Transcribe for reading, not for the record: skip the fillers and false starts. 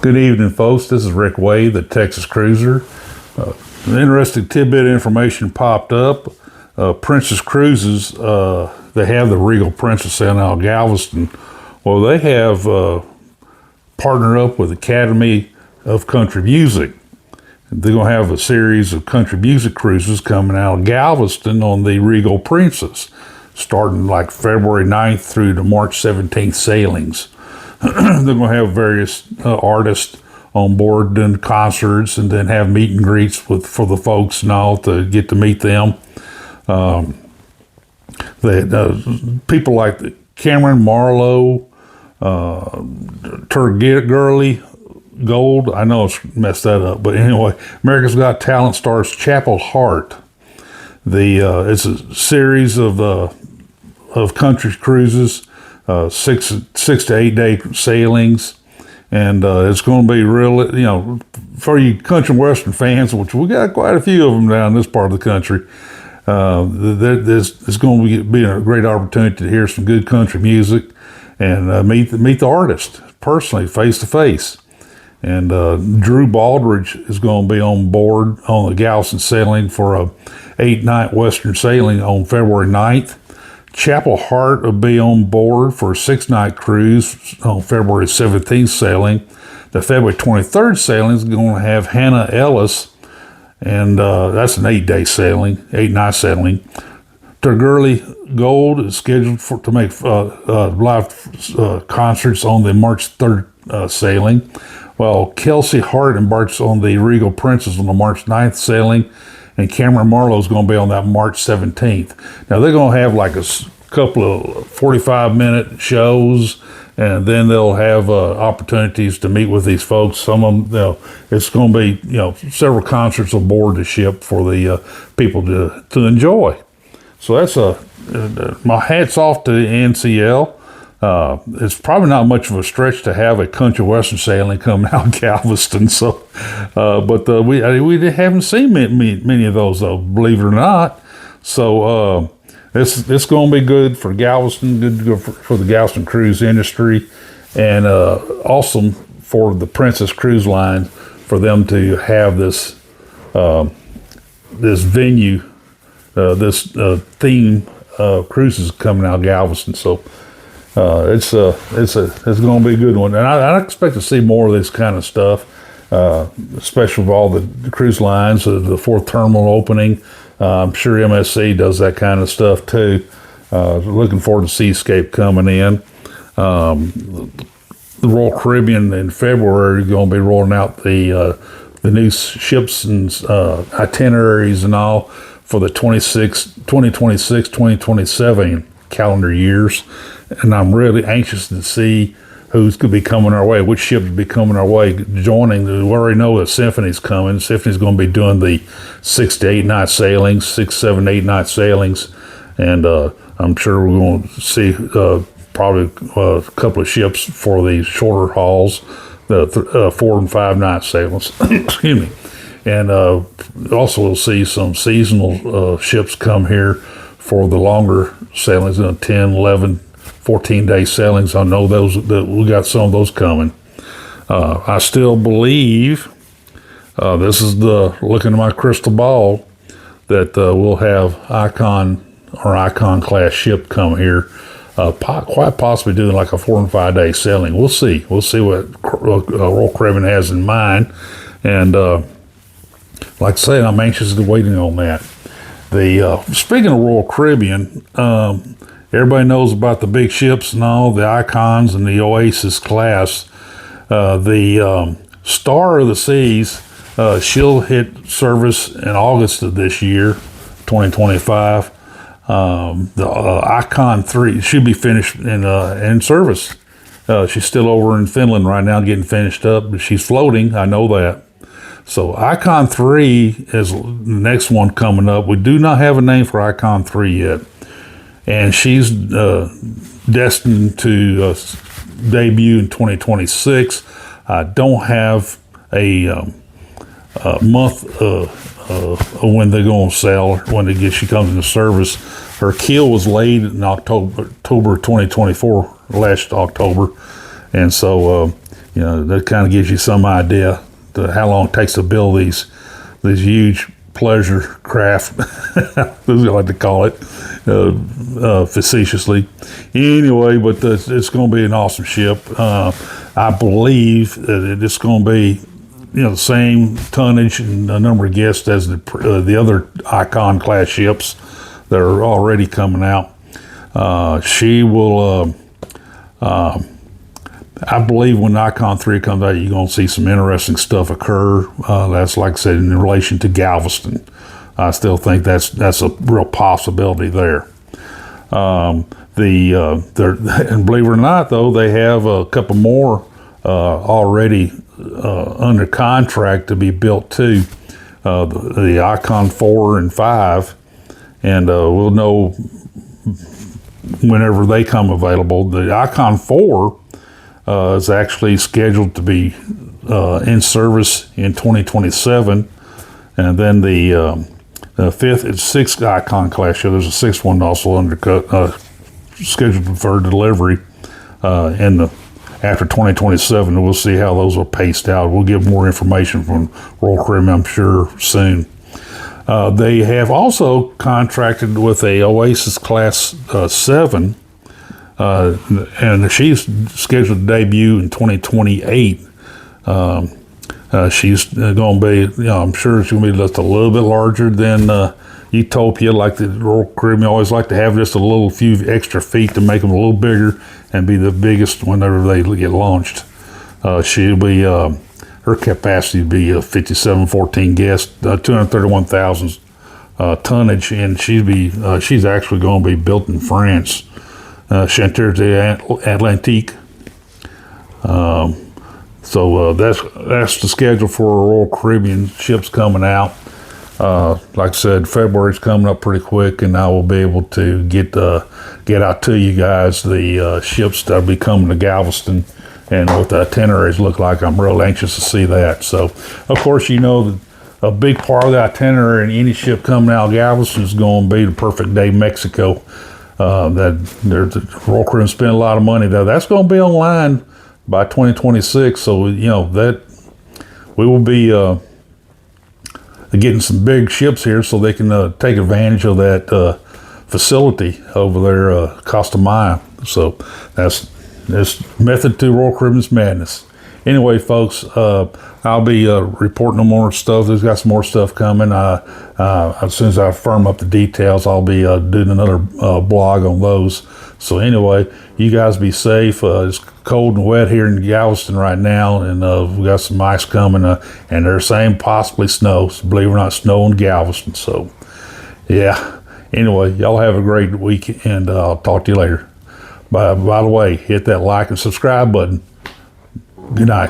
Good evening, folks. This is Rick Wade, the Texas Cruiser. An interesting tidbit of information popped up. Princess Cruises, they have the Regal Princess sailing out of Galveston. Well, they have partnered up with Academy of Country Music. They're going to have a series of country music cruises coming out of Galveston on the Regal Princess, starting like February 9th through to March 17th sailings. They're going to have various artists on board doing concerts and then have meet and greets for the folks and all to get to meet them. People like Cameron Marlowe, Turgirly Gold. I know it's messed that up, but anyway, America's Got Talent stars Chapel Hart. It's a series of country cruises. 6 to 8 day sailings, and it's going to be real, for you country and western fans, which we got quite a few of them down in this part of the country. It's going to be a great opportunity to hear some good country music and meet the artist personally, face to face. And Drew Baldridge is going to be on board on the Galveston sailing for a 8-night western sailing on February 9th. Chapel Hart will be on board for a 6-night cruise on February 17th sailing. The February 23rd sailing is going to have Hannah Ellis, and that's an 8-day sailing, 8-night sailing. Turgirly Gold is scheduled to make live concerts on the March 3rd sailing, while Kelsey Hart embarks on the Regal Princess on the March 9th sailing, and Cameron Marlowe is going to be on that March 17th. Now, they're going to have like a couple of 45-minute shows, and then they'll have opportunities to meet with these folks. Some of them, it's going to be, several concerts aboard the ship for the people to enjoy. So that's my hat's off to the NCL. It's probably not much of a stretch to have a country western sailing coming out of Galveston. So, but we haven't seen many of those, though, believe it or not. So it's going to be good for Galveston, good for the Galveston cruise industry, and awesome for the Princess Cruise Line for them to have this venue, this theme cruises coming out of Galveston. So. It's going to be a good one, and I expect to see more of this kind of stuff, especially with all the cruise lines, the 4th terminal opening. I'm sure MSC does that kind of stuff too. Looking forward to Seascape coming in. The Royal Caribbean in February is going to be rolling out the new ships and itineraries and all for the 2026, 2027 calendar years. And I'm really anxious to see who's going to be coming our way, which ships will be coming our way, joining. We already know that Symphony's coming. Symphony's going to be doing the 6 to 8 night sailings, 6, 7, 8 night sailings. And I'm sure we're going to see probably a couple of ships for the shorter hauls, the 4 and 5 night sailings. Excuse me. And also we'll see some seasonal ships come here for the longer sailings, 10, 11, 14-day sailings. I know that we got some of those coming. I still believe, this is looking at my crystal ball, that we'll have Icon class ship come here, quite possibly doing like a 4 and 5 day sailing. We'll see what Royal Caribbean has in mind, and like I say, I'm anxiously waiting on that. Speaking of Royal Caribbean, everybody knows about the big ships and all, the Icons and the Oasis class. The Star of the Seas, she'll hit service in August of this year, 2025. The Icon 3 should be finished in service. She's still over in Finland right now getting finished up, but she's floating, I know that. So Icon 3 is the next one coming up. We do not have a name for Icon 3 yet. And she's destined to debut in 2026. I don't have a month when they're going to sail, when she comes into service. Her keel was laid in October 2024, last October. And so, that kind of gives you some idea to how long it takes to build these huge pleasure craft, that's what I like to call it, facetiously. Anyway, but it's going to be an awesome ship. I believe that it's going to be, the same tonnage and a number of guests as the other Icon class ships that are already coming out. She will. I believe when Icon 3 comes out, you're going to see some interesting stuff occur. That's like I said, in relation to Galveston. I still think that's a real possibility there. And believe it or not, though, they have a couple more already under contract to be built too. The Icon 4 and 5, and we'll know whenever they come available. The Icon 4 is actually scheduled to be in service in 2027, and then the fifth and sixth Icon class ship. There's a sixth one also scheduled for delivery after 2027. We'll see how those are paced out. We'll get more information from Royal Caribbean, I'm sure, soon. They have also contracted with a Oasis Class 7. And she's scheduled to debut in 2028. She's going to be, I'm sure she's going to be just a little bit larger than Utopia. Like the Royal Caribbean always like to have just a little few extra feet to make them a little bigger and be the biggest whenever they get launched. She'll be, her capacity will be 5714 guests, 231,000 tonnage, and she's actually going to be built in France. Chantier de Atlantique. So that's the schedule for Royal Caribbean ships coming out. Like I said, February's coming up pretty quick, and I will be able to get out to you guys the ships that'll be coming to Galveston and what the itineraries look like. I'm real anxious to see that. So, of course, a big part of the itinerary in any ship coming out of Galveston is going to be the Perfect Day Mexico. The Royal Caribbean spent a lot of money there. That's going to be online by 2026. So that we will be getting some big ships here, so they can take advantage of that facility over there, Costa Maya. So that's method to Royal Caribbean's madness. Anyway, folks, I'll be reporting on more stuff. There's got some more stuff coming. As soon as I firm up the details, I'll be doing another blog on those. So anyway, you guys be safe. It's cold and wet here in Galveston right now, and we got some ice coming, and they're saying possibly snow. So believe it or not, snow in Galveston. So yeah. Anyway, y'all have a great week, and I'll talk to you later. By the way, hit that like and subscribe button. Good night.